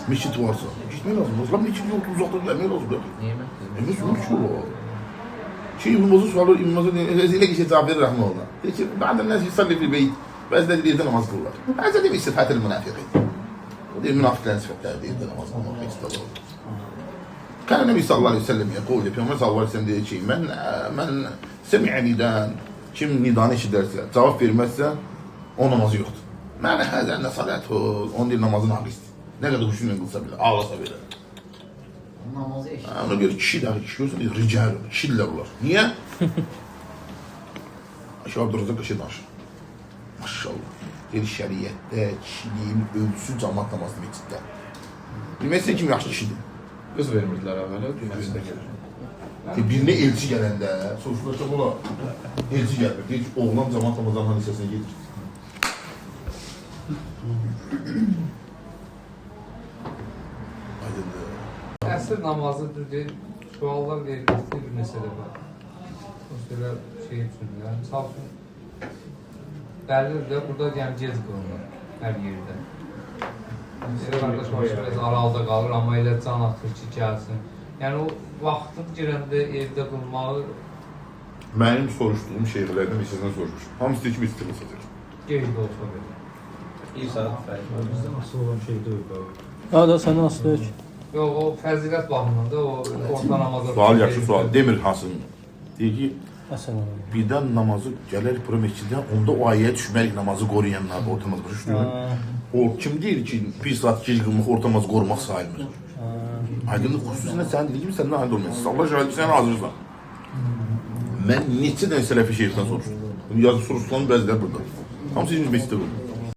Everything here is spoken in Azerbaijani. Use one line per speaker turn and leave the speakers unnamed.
Meşit varsa gitmək lazım. Lan meşit yolda uzaqda gəlmək lazım. Emes onun için o. İbn Boz'un sualı İbn Boz'un ile geçe cevap verir rahmetullah. Diyor ki bazı الناس يصلي في البيت bazıları evde namaz kılarlar. Hadi de bir sıfat el-münafıkîn. O değil münafıkların sıfatları değil de namaz kılmak istiyor. كان النبي صلى الله عليه وسلم يقول Peygamber sallallahu aleyhi ve sellem diyor ki men semi'a nidan kim nidanı işitirse cevap vermezse o namazı yoktur. Mâne hâzâ enne salâtuhu on değil namazın hakkısı. Ne kadar huşuyla kılsa bile ağlasa bile.
Namazı eşit.
Ona göre kişi dahi kişi olsa rical, kişiler olar. Niye? Aşağı Abdurrazak Aşır danışır. Maşallah. Bir şeriyette kişiliğin ölçüsü cemaat namazını meçiddə. Bilmezse kim yaxşı kişidir?
Qız vermirdilər əvvələ, məscidə gəlir.
Birine elçi gələndə, soruşulacaq ola, elçi gəlir. Deyir ki, oğlan cemaat namazlarının lisesine gedir. Aydındır.
Əsr namazıdır deyil, suallar verilmişdir bir məsələ var. Məsələ şey üçün, yəni misal üçün, dəlildir də, burada yəni gec qılınır hər yerdə. Elə qardaş başımız aralıda qalır, amma elə can atır ki, gəlsin. Yəni o vaxtın girəndə evdə qılmağı
Mənim soruşduğum şeylərdən bir sizdən soruşmuşum. Hamısı deyir ki, biz istiqlal satır.
qeyd olsa belə.
Bir saat fərq.
Bizdə asıl olan şey deyil bu.
Ha da sən asıl ki.
Yox, o fəzilət baxımında o orta namaza...
Sual yaxşı sual. Demir Hasım. Deyir ki,
Əsəlam.
birdən namazı gələr bura məsciddən, onda o ayəyə düşmərək namazı qoruyanlar da ortamaz başlıyor. O kim deyir ki, bir saat gec qılmaq ortamaz qorumaq sayılmır. Aydınlıq xüsusilə sən dediğin gibi səndən aydın olmayasın. Allah şahidi sən hazırsan. Mən neçə dənə sələfi şeyhdən soruşdum. Yazı soruşulan bəziləri burada. Hamısı 25 də